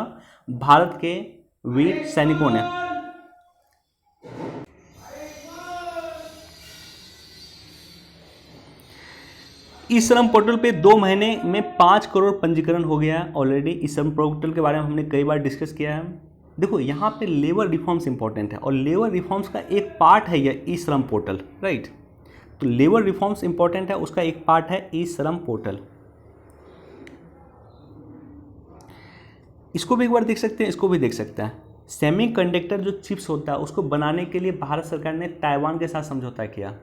भारत के वीर सैनिकों ने। ई श्रम पोर्टल पे 2 महीने में 5 करोड़ पंजीकरण हो गया है ऑलरेडी। ई श्रम पोर्टल के बारे में हमने कई बार डिस्कस किया है। देखो यहाँ पे लेबर रिफॉर्म्स इंपॉर्टेंट है और लेबर रिफॉर्म्स का एक पार्ट है यह ई श्रम पोर्टल। राइट। तो लेबर रिफॉर्म्स इंपॉर्टेंट है, उसका एक पार्ट है ई श्रम पोर्टल। इसको भी एक बार देख सकते हैं, इसको भी देख सकते हैं। सेमीकंडक्टर जो चिप्स होता है उसको बनाने के लिए भारत सरकार ने ताइवान के साथ समझौता किया।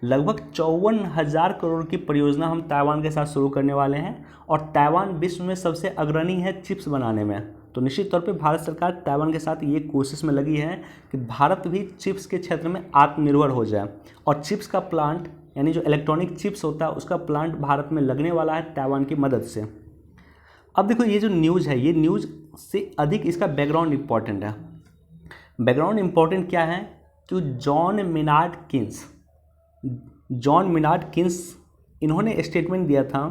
लगभग 54,000 करोड़ की परियोजना हम ताइवान के साथ शुरू करने वाले हैं और ताइवान विश्व में सबसे अग्रणी है चिप्स बनाने में। तो निश्चित तौर पे भारत सरकार ताइवान के साथ ये कोशिश में लगी है कि भारत भी चिप्स के क्षेत्र में आत्मनिर्भर हो जाए और चिप्स का प्लांट यानी जो इलेक्ट्रॉनिक चिप्स होता है उसका प्लांट भारत में लगने वाला है ताइवान की मदद से। अब देखो ये जो न्यूज़ है ये न्यूज़ से अधिक इसका बैकग्राउंड इम्पॉर्टेंट है। बैकग्राउंड इम्पॉर्टेंट क्या है कि जॉन मिनार्ड किन्स इन्होंने स्टेटमेंट दिया था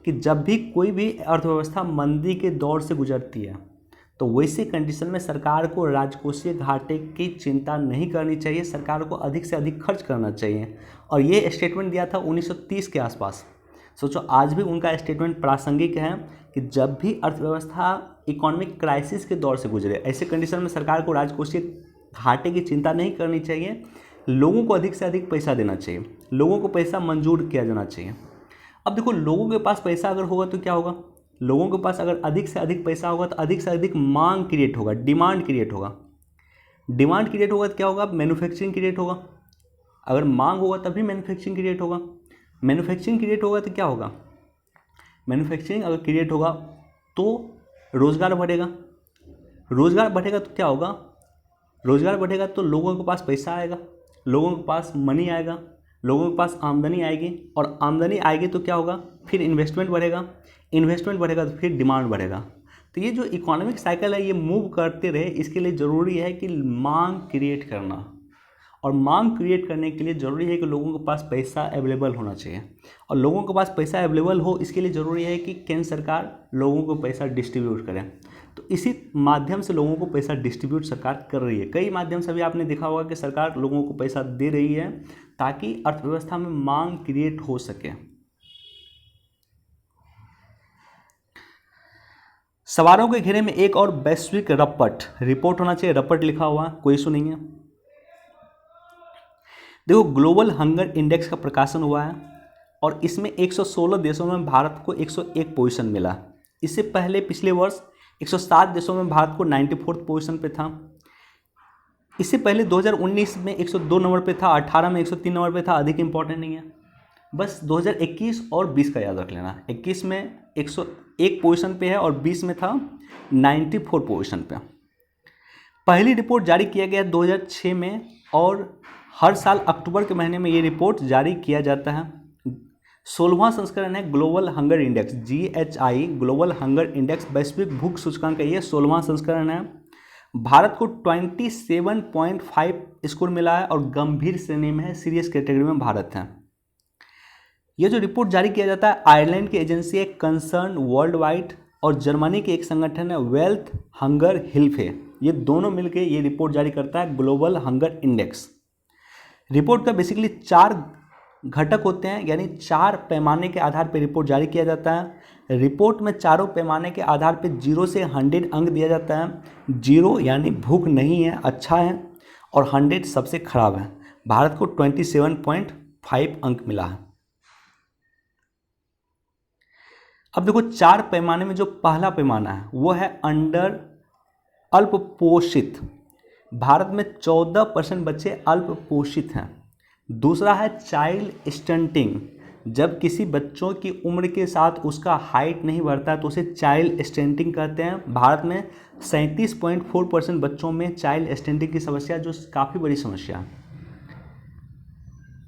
कि जब भी कोई भी अर्थव्यवस्था मंदी के दौर से गुजरती है तो वैसे कंडीशन में सरकार को राजकोषीय घाटे की चिंता नहीं करनी चाहिए, सरकार को अधिक से अधिक खर्च करना चाहिए। और ये स्टेटमेंट दिया था 1930 के आसपास। सोचो आज भी उनका स्टेटमेंट प्रासंगिक है कि जब भी अर्थव्यवस्था इकोनॉमिक क्राइसिस के दौर से गुजरे, ऐसे कंडीशन में सरकार को राजकोषीय घाटे की चिंता नहीं करनी चाहिए, लोगों को अधिक से अधिक पैसा देना चाहिए, लोगों को पैसा मंजूर किया जाना चाहिए। अब देखो, लोगों के पास पैसा अगर होगा तो क्या होगा, लोगों के पास अगर अधिक से अधिक पैसा होगा तो अधिक से अधिक मांग क्रिएट होगा, डिमांड क्रिएट होगा। डिमांड क्रिएट होगा तो क्या होगा, मैन्युफैक्चरिंग क्रिएट होगा। अगर मांग होगा तभी मैन्युफैक्चरिंग क्रिएट होगा। मैन्युफैक्चरिंग क्रिएट होगा तो क्या होगा, मैन्युफैक्चरिंग अगर क्रिएट होगा तो रोज़गार बढ़ेगा। रोज़गार बढ़ेगा तो क्या होगा, रोज़गार बढ़ेगा तो लोगों के पास पैसा आएगा, लोगों के पास मनी आएगा, लोगों के पास आमदनी आएगी, और आमदनी आएगी तो क्या होगा, फिर इन्वेस्टमेंट बढ़ेगा, इन्वेस्टमेंट बढ़ेगा तो फिर डिमांड बढ़ेगा। तो ये जो इकोनॉमिक साइकिल है ये मूव करते रहे, इसके लिए ज़रूरी है कि मांग क्रिएट करना, और मांग क्रिएट करने के लिए ज़रूरी है कि लोगों के पास पैसा अवेलेबल होना चाहिए, और लोगों के पास पैसा अवेलेबल हो इसके लिए ज़रूरी है कि केंद्र सरकार लोगों को पैसा डिस्ट्रीब्यूट करे। तो इसी माध्यम से लोगों को पैसा डिस्ट्रीब्यूट सरकार कर रही है। कई माध्यम से भी आपने देखा होगा कि सरकार लोगों को पैसा दे रही है ताकि अर्थव्यवस्था में मांग क्रिएट हो सके। सवालों के घेरे में एक और वैश्विक रपट रिपोर्ट होना चाहिए, रपट लिखा हुआ कोई इशू नहीं है। देखो, ग्लोबल हंगर इंडेक्स का प्रकाशन हुआ है और इसमें 116 देशों में भारत को 101 पोजीशन मिला। इससे पहले पिछले वर्ष 107 देशों में भारत को 94th पोजीशन पे था। इससे पहले 2019 में 102 नंबर पे था, 18 में 103 नंबर पे था, अधिक इंपॉर्टेंट नहीं है। बस 2021 और 20 का याद रख लेना। 21 में 101 पोजीशन पे है और 20 में था 94 पोजीशन पे। पहली रिपोर्ट जारी किया गया 2006 में और हर साल अक्टूबर के महीने में ये रिपोर्ट जारी किया जाता है। 16वां संस्करण है global hunger index, GHI global hunger index, वैश्विक भूख सूचकांक का ये 16वां संस्करण है। भारत को 27.5 स्कोर मिला है और गंभीर श्रेणी में है, सीरियस कैटेगरी में भारत है। ये जो रिपोर्ट जारी किया जाता है, आयरलैंड की एजेंसी है कंसर्न वर्ल्ड वाइड और जर्मनी के एक संगठन है वेल्थ हंगर हिल्फे, ये दोनों मिलकर ये रिपोर्ट जारी करता है ग्लोबल हंगर इंडेक्स। रिपोर्ट का बेसिकली 4 घटक होते हैं, यानी 4 पैमाने के आधार पर रिपोर्ट जारी किया जाता है। रिपोर्ट में चारों पैमाने के आधार पर 0 से 100 अंक दिया जाता है। 0 यानी भूख नहीं है, अच्छा है, और 100 सबसे खराब है। भारत को 27.5 अंक मिला है। अब देखो, 4 पैमाने में जो पहला पैमाना है वो है अंडर, अल्पपोषित। भारत में 14% बच्चे अल्पपोषित हैं। दूसरा है चाइल्ड स्टंटिंग, जब किसी बच्चों की उम्र के साथ उसका हाइट नहीं बढ़ता तो उसे चाइल्ड स्टंटिंग कहते हैं। भारत में 37.4% बच्चों में चाइल्ड स्टंटिंग की समस्या, जो काफ़ी बड़ी समस्या है।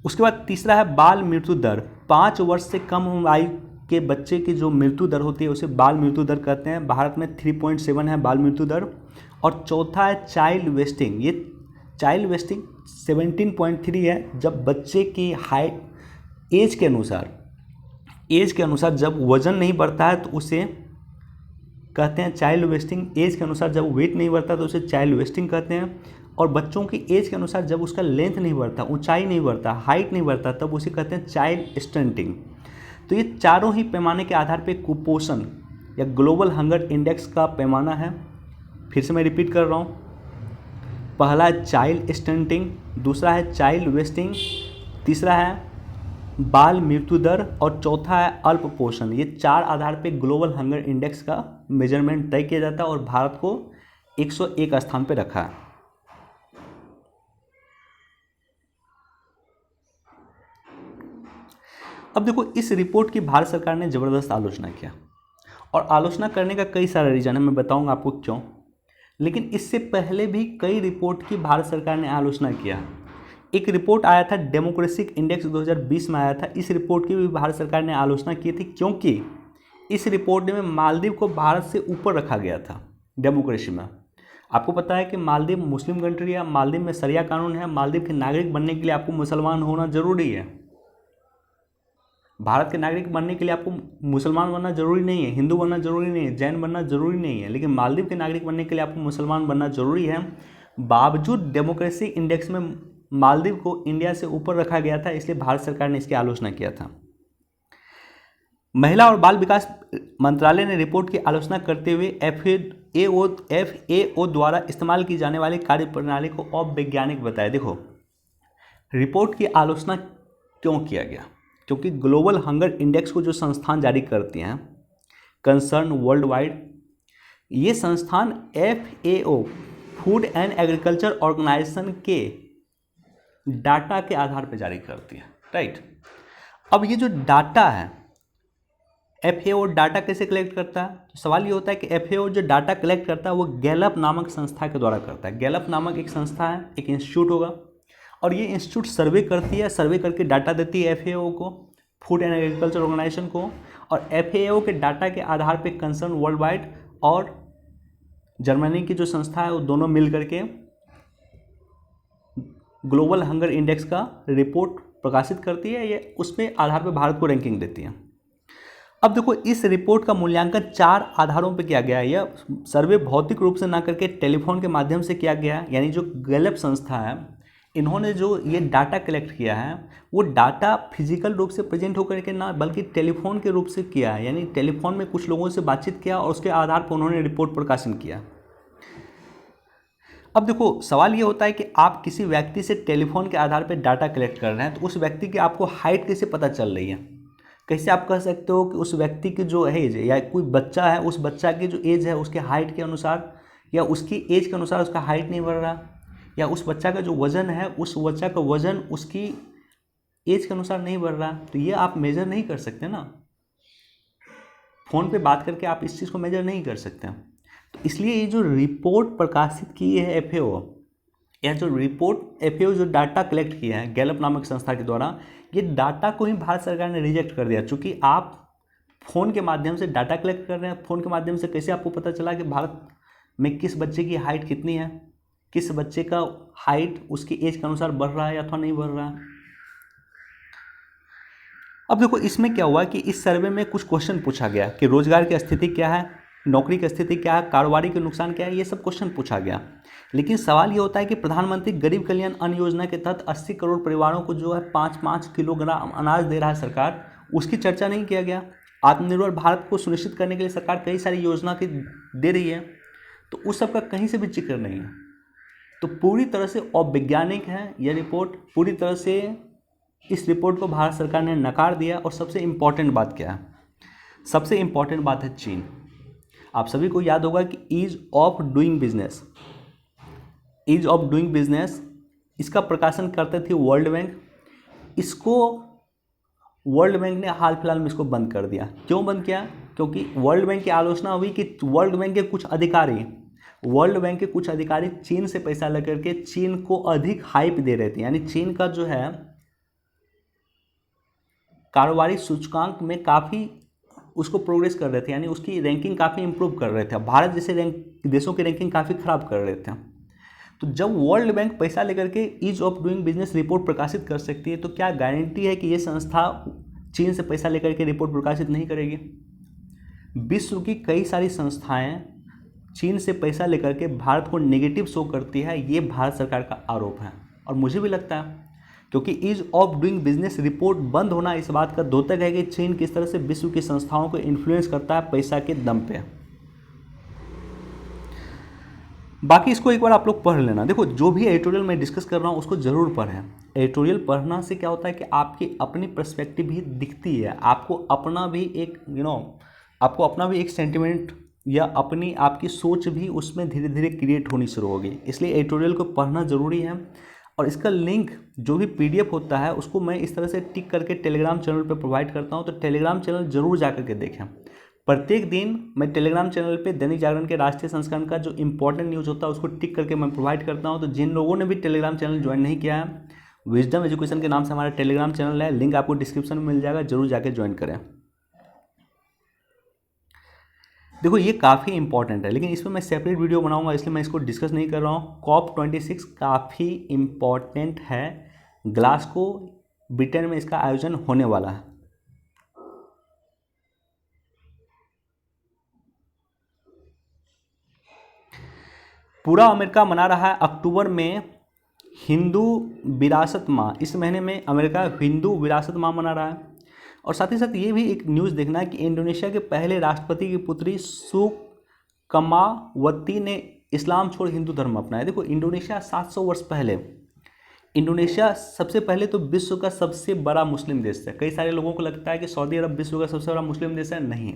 उसके बाद तीसरा है बाल मृत्यु दर। 5 वर्ष से कम आयु के बच्चे की जो मृत्यु दर होती है उसे बाल मृत्यु दर कहते हैं। भारत में 3.7 है बाल मृत्यु दर। और चौथा है चाइल्ड वेस्टिंग। ये चाइल्ड वेस्टिंग 17.3 है, जब बच्चे की हाइट एज के अनुसार जब वजन नहीं बढ़ता है तो उसे कहते हैं चाइल्ड वेस्टिंग। एज के अनुसार जब वेट नहीं बढ़ता तो उसे चाइल्ड वेस्टिंग कहते हैं। और बच्चों की एज के अनुसार जब उसका लेंथ नहीं बढ़ता, ऊंचाई नहीं बढ़ता, हाइट नहीं बढ़ता, तब उसे कहते हैं चाइल्ड स्टंटिंग। तो ये चारों ही पैमाने के आधार पे कुपोषण या ग्लोबल हंगर इंडेक्स का पैमाना है। फिर से मैं रिपीट कर रहा हूँ, पहला है चाइल्ड स्टंटिंग, दूसरा है चाइल्ड वेस्टिंग, तीसरा है बाल मृत्यु दर और चौथा है अल्पपोषण। ये 4 आधार पे ग्लोबल हंगर इंडेक्स का मेजरमेंट तय किया जाता है और भारत को 101 स्थान पे रखा है। अब देखो, इस रिपोर्ट की भारत सरकार ने ज़बरदस्त आलोचना किया और आलोचना करने का कई सारा रीज़न है, मैं बताऊंगा आपको क्यों। लेकिन इससे पहले भी कई रिपोर्ट की भारत सरकार ने आलोचना किया। एक रिपोर्ट आया था डेमोक्रेटिक इंडेक्स 2020 में आया था, इस रिपोर्ट की भी भारत सरकार ने आलोचना की थी, क्योंकि इस रिपोर्ट में मालदीव को भारत से ऊपर रखा गया था। डेमोक्रेसी में। आपको पता है कि मालदीव मुस्लिम कंट्री है, मालदीव में शरिया कानून है, मालदीव के नागरिक बनने के लिए आपको मुसलमान होना जरूरी है। भारत के नागरिक बनने के लिए आपको मुसलमान बनना जरूरी नहीं है, हिंदू बनना जरूरी नहीं है, जैन बनना जरूरी नहीं है, लेकिन मालदीव के नागरिक बनने के लिए आपको मुसलमान बनना जरूरी है। बावजूद डेमोक्रेसी इंडेक्स में मालदीव को इंडिया से ऊपर रखा गया था, इसलिए भारत सरकार ने इसकी आलोचना किया था। महिला और बाल विकास मंत्रालय ने रिपोर्ट की आलोचना करते हुए FAO द्वारा इस्तेमाल की जाने वाली कार्यप्रणाली को अवैज्ञानिक बताया। देखो, रिपोर्ट की आलोचना क्यों किया गया? क्योंकि ग्लोबल हंगर इंडेक्स को जो संस्थान जारी करते हैं, कंसर्न वर्ल्ड वाइड, ये संस्थान FAO food and agriculture organization के डाटा के आधार पर जारी करती है, राइट। अब ये जो डाटा है, FAO डाटा कैसे कलेक्ट करता है? तो सवाल ये होता है कि FAO जो डाटा कलेक्ट करता है वो गैलप नामक संस्था के द्वारा करता है। गैलप नामक एक संस्था है, एक इंस्टीट्यूट होगा, और ये इंस्टीट्यूट सर्वे करती है, सर्वे करके डाटा देती है FAO को, फूड एंड एग्रीकल्चर ऑर्गेनाइजेशन को, और FAO के डाटा के आधार पे कंसर्न वर्ल्ड वाइड और जर्मनी की जो संस्था है वो दोनों मिल करके ग्लोबल हंगर इंडेक्स का रिपोर्ट प्रकाशित करती है। ये उसमें आधार पर भारत को रैंकिंग देती है। अब देखो, इस रिपोर्ट का मूल्यांकन 4 आधारों पर किया गया है। यह सर्वे भौतिक रूप से ना करके टेलीफोन के माध्यम से किया गया है। यानी जो गैलप संस्था है, इन्होंने जो ये डाटा कलेक्ट किया है वो डाटा फिजिकल रूप से प्रेजेंट होकर के ना, बल्कि टेलीफोन के रूप से किया है। यानी टेलीफोन में कुछ लोगों से बातचीत किया और उसके आधार पर उन्होंने रिपोर्ट प्रकाशन किया। अब देखो, सवाल ये होता है कि आप किसी व्यक्ति से टेलीफोन के आधार पर डाटा कलेक्ट कर रहे हैं, तो उस व्यक्ति की आपको हाइट कैसे पता चल रही है? कैसे आप कह सकते हो कि उस व्यक्ति की जो एज है, या कोई बच्चा है, उस बच्चा की जो एज है उसके हाइट के अनुसार, या उसकी एज के अनुसार उसका हाइट नहीं बढ़ रहा, या उस बच्चा का जो वज़न है, उस बच्चा का वज़न उसकी एज के अनुसार नहीं बढ़ रहा, तो ये आप मेजर नहीं कर सकते ना। फ़ोन पे बात करके आप इस चीज़ को मेजर नहीं कर सकते। तो इसलिए ये जो रिपोर्ट प्रकाशित की है FAO, या जो रिपोर्ट FAO जो डाटा कलेक्ट किया है गैलप नामक संस्था के द्वारा, ये डाटा को ही भारत सरकार ने रिजेक्ट कर दिया। चूँकि आप फ़ोन के माध्यम से डाटा कलेक्ट कर रहे हैं, फ़ोन के माध्यम से कैसे आपको पता चला कि भारत में किस बच्चे की हाइट कितनी है, किस बच्चे का हाइट उसकी एज के अनुसार बढ़ रहा है अथवा नहीं बढ़ रहा है। अब देखो, इसमें क्या हुआ कि इस सर्वे में कुछ क्वेश्चन पूछा गया कि रोजगार की स्थिति क्या है, नौकरी की स्थिति क्या है, कारोबारी के नुकसान क्या है, ये सब क्वेश्चन पूछा गया। लेकिन सवाल ये होता है कि प्रधानमंत्री गरीब कल्याण अन्न योजना के तहत 80 करोड़ परिवारों को जो है 5-5 किलोग्राम अनाज दे रहा है सरकार, उसकी चर्चा नहीं किया गया। आत्मनिर्भर भारत को सुनिश्चित करने के लिए सरकार कई सारी योजना की दे रही है, तो उस सब का कहीं से भी जिक्र नहीं है। तो पूरी तरह से अवैज्ञानिक है यह रिपोर्ट, पूरी तरह से इस रिपोर्ट को भारत सरकार ने नकार दिया। और सबसे इम्पॉर्टेंट बात क्या है? सबसे इम्पॉर्टेंट बात है चीन। आप सभी को याद होगा कि ease of doing business, ease of doing business, इसका प्रकाशन करते थे वर्ल्ड बैंक। इसको वर्ल्ड बैंक ने हाल फिलहाल में इसको बंद कर दिया। क्यों बंद किया? क्योंकि वर्ल्ड बैंक की आलोचना हुई कि वर्ल्ड बैंक के कुछ अधिकारी चीन से पैसा लेकर के चीन को अधिक हाइप दे रहे थे। यानी चीन का जो है कारोबारी सूचकांक में काफ़ी उसको प्रोग्रेस कर रहे थे, यानी उसकी रैंकिंग काफ़ी इंप्रूव कर रहे थे। भारत जैसे देशों की रैंकिंग काफ़ी ख़राब कर रहे थे। तो जब वर्ल्ड बैंक पैसा लेकर के ease of doing business report प्रकाशित कर सकती है, तो क्या गारंटी है कि ये संस्था चीन से पैसा लेकर के रिपोर्ट प्रकाशित नहीं करेगी? विश्व की कई सारी संस्थाएं चीन से पैसा लेकर के भारत को नेगेटिव शो करती है, ये भारत सरकार का आरोप है। और मुझे भी लगता है, क्योंकि ease of doing business report बंद होना इस बात का द्योतक है कि चीन किस तरह से विश्व की संस्थाओं को इन्फ्लुएंस करता है पैसा के दम पे। बाकी इसको एक बार आप लोग पढ़ लेना। देखो, जो भी एडिटोरियल मैं डिस्कस कर रहा हूँ उसको ज़रूर पढ़ें। एडिटोरियल पढ़ना से क्या होता है कि आपकी अपनी पर्सपेक्टिव भी दिखती है, आपको अपना भी एक आपको अपना भी एक सेंटिमेंट या अपनी आपकी सोच भी उसमें धीरे धीरे क्रिएट होनी शुरू होगी। इसलिए एडिटोरियल को पढ़ना ज़रूरी है। और इसका लिंक जो भी PDF होता है उसको मैं इस तरह से टिक करके टेलीग्राम चैनल पे प्रोवाइड करता हूँ, तो टेलीग्राम चैनल ज़रूर जा करके देखें। प्रत्येक दिन मैं टेलीग्राम चैनल पे दैनिक जागरण के राष्ट्रीय संस्करण का जो इंपॉर्टेंट न्यूज़ होता है उसको टिक करके मैं प्रोवाइड करता हूँ। तो जिन लोगों ने भी टेलीग्राम चैनल ज्वाइन नहीं किया है, विजडम एजुकेशन के नाम से हमारा टेलीग्राम चैनल है, लिंक आपको डिस्क्रिप्शन में मिल जाएगा, जरूर जाके ज्वाइन करें। देखो ये काफ़ी इंपॉर्टेंट है, लेकिन इस पर मैं सेपरेट वीडियो बनाऊंगा, इसलिए मैं इसको डिस्कस नहीं कर रहा हूँ। COP26 काफ़ी इम्पॉर्टेंट है, ग्लासगो ब्रिटेन में इसका आयोजन होने वाला है। पूरा अमेरिका मना रहा है अक्टूबर में हिंदू विरासत माह। इस महीने में अमेरिका हिंदू विरासत माह मना रहा है। और साथ ही साथ ये भी एक न्यूज़ देखना है कि इंडोनेशिया के पहले राष्ट्रपति की पुत्री सुकमावती ने इस्लाम छोड़ हिंदू धर्म अपनाया। देखो इंडोनेशिया 700 वर्ष पहले, इंडोनेशिया सबसे पहले तो विश्व का सबसे बड़ा मुस्लिम देश है। कई सारे लोगों को लगता है कि सऊदी अरब विश्व का सबसे बड़ा मुस्लिम देश है, नहीं।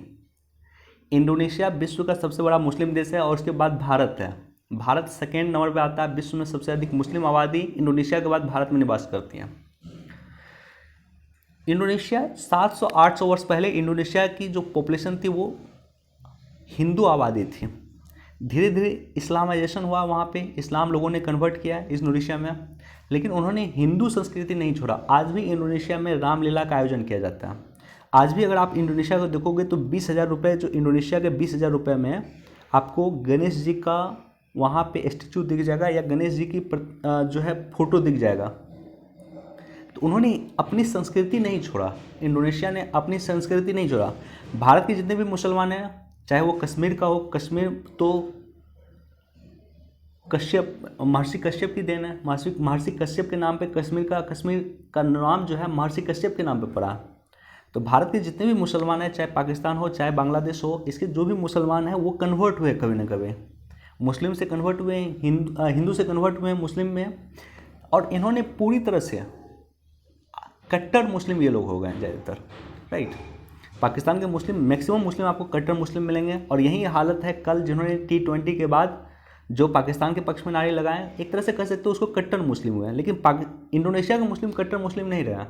इंडोनेशिया विश्व का सबसे बड़ा मुस्लिम देश है और उसके बाद भारत है। भारत सेकेंड नंबर पे आता है, विश्व में सबसे अधिक मुस्लिम आबादी इंडोनेशिया के बाद भारत में निवास करती है। इंडोनेशिया 700-800 वर्ष पहले इंडोनेशिया की जो पॉपुलेशन थी वो हिंदू आबादी थी। धीरे धीरे इस्लामाइजेशन हुआ, वहाँ पे इस्लाम लोगों ने कन्वर्ट किया इंडोनेशिया में, लेकिन उन्होंने हिंदू संस्कृति नहीं छोड़ा। आज भी इंडोनेशिया में रामलीला का आयोजन किया जाता है। आज भी अगर आप इंडोनेशिया को देखोगे तो 20,000 रुपये, जो इंडोनेशिया के 20,000 रुपये में आपको गणेश जी का वहाँ पे स्टेचू दिख जाएगा या गणेश जी की जो है फोटो दिख जाएगा। तो उन्होंने अपनी संस्कृति नहीं छोड़ा, इंडोनेशिया ने अपनी संस्कृति नहीं छोड़ा। भारत के जितने भी मुसलमान हैं, चाहे वो कश्मीर का हो, कश्मीर तो कश्यप, महर्षि कश्यप की देन है। महर्षि कश्यप के नाम पे कश्मीर का नाम जो है महर्षि कश्यप के नाम पे पड़ा। तो भारत के जितने भी मुसलमान हैं, चाहे पाकिस्तान हो चाहे बांग्लादेश हो, इसके जो भी मुसलमान हैं वो कन्वर्ट हुए कभी ना कभी, मुस्लिम से कन्वर्ट हुए, हिंदू से कन्वर्ट हुए मुस्लिम में, और इन्होंने पूरी तरह से कट्टर मुस्लिम ये लोग हो गए ज़्यादातर, राइट। पाकिस्तान के मुस्लिम, मैक्सिमम मुस्लिम आपको कट्टर मुस्लिम मिलेंगे। और यही हालत है कल जिन्होंने T20 के बाद जो पाकिस्तान के पक्ष में नारे लगाए, एक तरह से कह सकते हो उसको कट्टर मुस्लिम हुए हैं, लेकिन इंडोनेशिया का मुस्लिम कट्टर मुस्लिम नहीं रहा।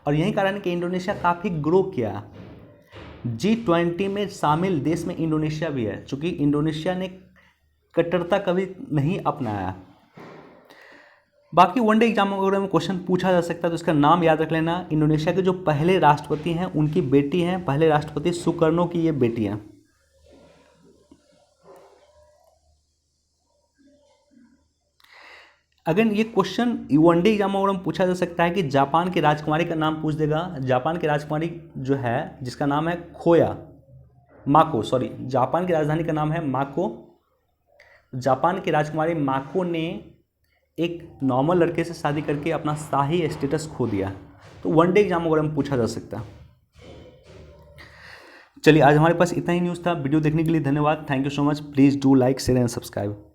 और यही कारण है कि इंडोनेशिया काफ़ी ग्रो किया। G20 में शामिल देश में इंडोनेशिया भी है, चूँकि इंडोनेशिया ने कट्टरता कभी नहीं अपनाया। बाकी वनडे एग्जाम वगैरह में क्वेश्चन पूछा जा सकता है, तो इसका नाम याद रख लेना। इंडोनेशिया के जो पहले राष्ट्रपति हैं उनकी बेटी हैं, पहले राष्ट्रपति सुकर्नो की ये बेटी हैं। अगेन ये क्वेश्चन वनडे एग्जाम वगैरह में पूछा जा सकता है कि जापान की राजकुमारी का नाम पूछ देगा। जापान की राजकुमारी जो है जिसका नाम है माको, जापान की राजधानी का नाम है माको। जापान की राजकुमारी माको ने एक नॉर्मल लड़के से शादी करके अपना शाही स्टेटस खो दिया। तो वनडे एग्जाम वगैरह में पूछा जा सकता है। चलिए आज हमारे पास इतना ही न्यूज़ था। वीडियो देखने के लिए धन्यवाद। Thank you so much. Please do like, share and subscribe.